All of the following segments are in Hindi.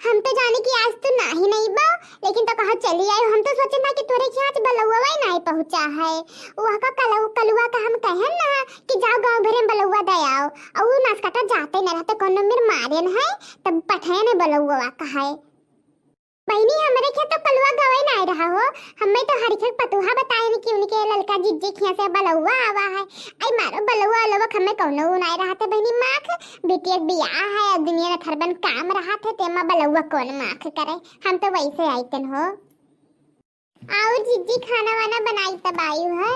हम तो जाने की आज तो ना ही नहीं बा, लेकिन तो कहा चली आई। हम तो सोचे ना कि तोरे के आज बलुआ ही नहीं पहुंचा है। वहां का कलुआ का हम कहें ना कि जाओ गांव भरे में बलुआ दे आओ, और वो नासकाटा जाते न रहते कोनो मेर मारेन है तब पठे ने बलुआ कहा है। बहनी हमरे के तो कलुआ गवे नहीं रहा हो। हमें तो हरिखक पतुहा बताए कि उनके ललका जिज्जी खिया से बलुआ आवा है। आई मारो बलुआ लवा हमें कोनो नहीं रहते बहनी माख बेटी एक बियाह है, दुनिया में खरबन काम रहा थे तेमा बलुआ कौन माख करे। हम तो वैसे आइतन हो। आओ जिज्जी खाना वाना बनाई तब आई है।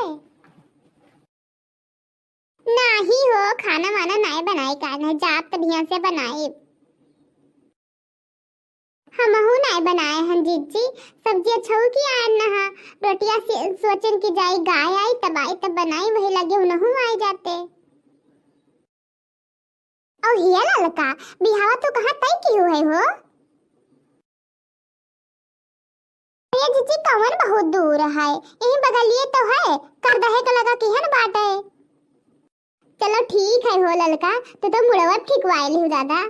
नहीं हो खाना वाना नहीं बनाए कारण है जाप तबिया से बनाए। हम नहीं बनाए हैं जीजी। सब्जी अच्छा की आए ना रोटियां सोचन की जाए गाय आई तब बनाई वही लगे उन्हों आए जाते। और हिया ललका बिहावा तो कहां तय की हुए हो। ये जीजी कवन बहुत दूर है, यहीं बगलिए तो है। कर दहे का लगा कि है ना बात है। चलो ठीक है हो ललका तो मुड़वा ठीक वाइल हूं दादा।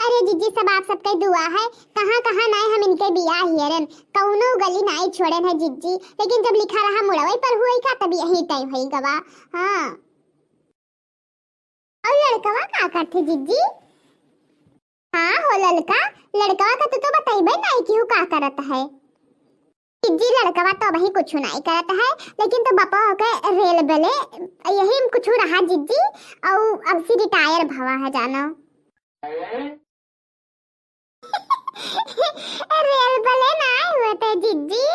अरे जीजी सब आप सबके दुआ है। कहां कहां नहीं हम इनके बियाह हियरन कौनो गली नहीं छोड़न है जीजी, लेकिन जब लिखा रहा मुड़वई पर हुई का तब यही तय भई गवा। हां और लड़कवा का करथे जीजी। हां हो लड़का लड़कवा का तो बताइबे नहीं कि हु का करत है। जीजी लड़कवा तो वही कुछ नहीं करत है, लेकिन तो बापा के रेल बेले यही कुछ रहा जीजी, और अब से रिटायर भवा है जानो। रियल भले ना हुआ था जीजी,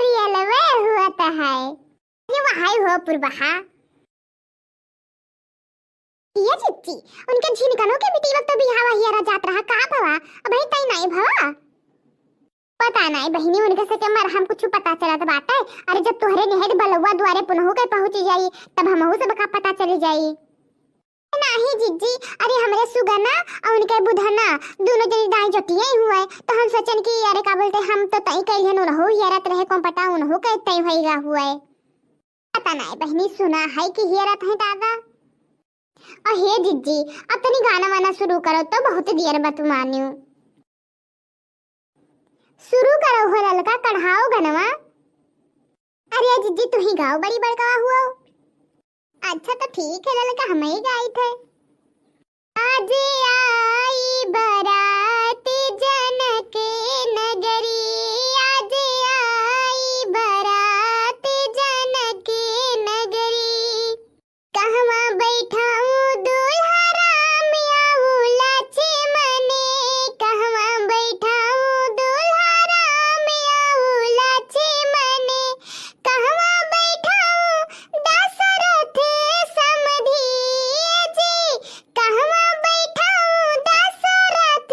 रियल वे हुआ था है। ये वहां हो पुरबहा। ये जीजी उनके झिनकनों के बेटी वक्त तो बिहावा हियरा जात रहा कहां भवा अब ही तई नहीं भवा। पता नहीं बहनी उनके से के मर हम कुछ पता चलत बात है। अरे जब तोहरे नेहद बलुआ द्वारे पुनः के पहुंच जाई तब हमहु सब का पता चली जाई। नहीं जीजी अरे हमरे सुगना और उनके बुधना दोनों जनी दाई जटिए हुए तो हम सोचन कि अरे का बोलते हम तो तई कइले न रहो हियरत रहे को पता उनहु के तई होइगा हुए। पता नहीं बहनी सुना है कि हियरत है दादा। और हे जीजी अपनी गाना वाना शुरू करो तो बहुत देर बत मानियो। शुरू करो हो ललका कढ़ाओ गनवा। अरे जीजी तू ही गाओ बड़ी बड़का हुआ। अच्छा तो ठीक है ललका हम ही गाई थे। आज आई बारात जनक नगरी, आज आई बारात जनक नगरी, कहवा बैठाऊं दूल्हा राम आऊं लक्ष्मणे, कहवा बैठाऊं दूल्हा राम आऊं लक्ष्मणे, कहवा दशरथ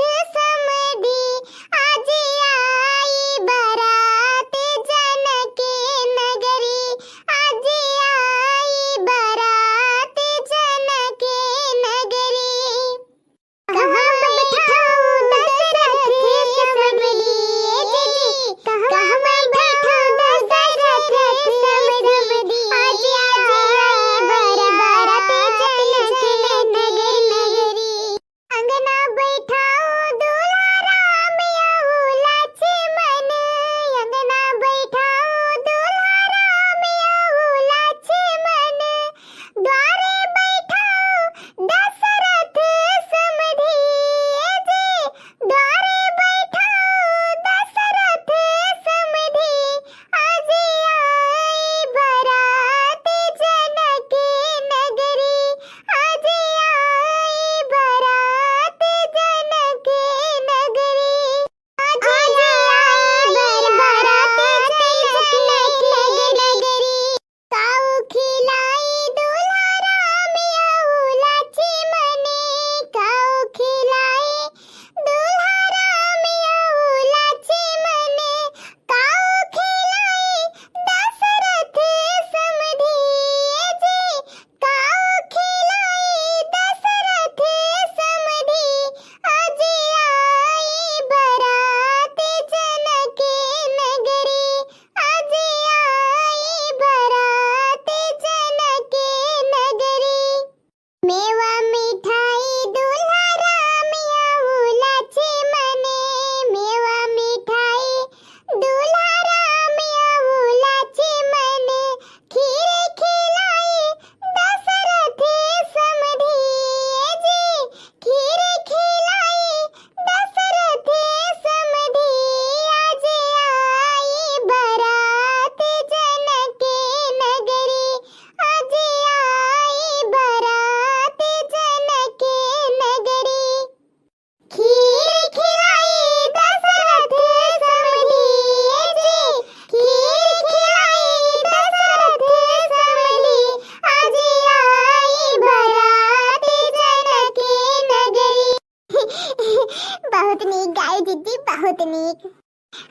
नीक गाय दीदी बहुत नीक।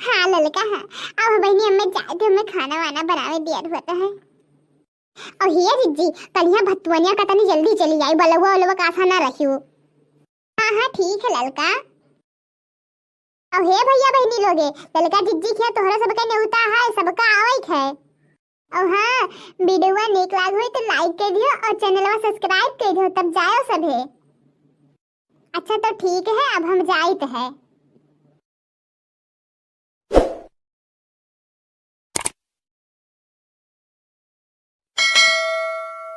हाँ ललका हाँ, अब बहनी हमें जाए थे, हमें खाना वाना बनावे दिया होता है। और हिया जीजी कलिया भतुवनिया का तनी जल्दी चली आई, बलवा वलवा का आशा ना रखियो। हाँ हाँ ठीक है ललका। और हे भैया बहनी लोगे ललका जीजी के तोहरा सबका नेउता है, सबका आवई है। और हाँ वीडियो नीक लाग होई तो लाइक कर दियो और चैनलवा सब्सक्राइब कर दियो, तब जाओ सभे। अच्छा तो ठीक है, अब हम जाइत है।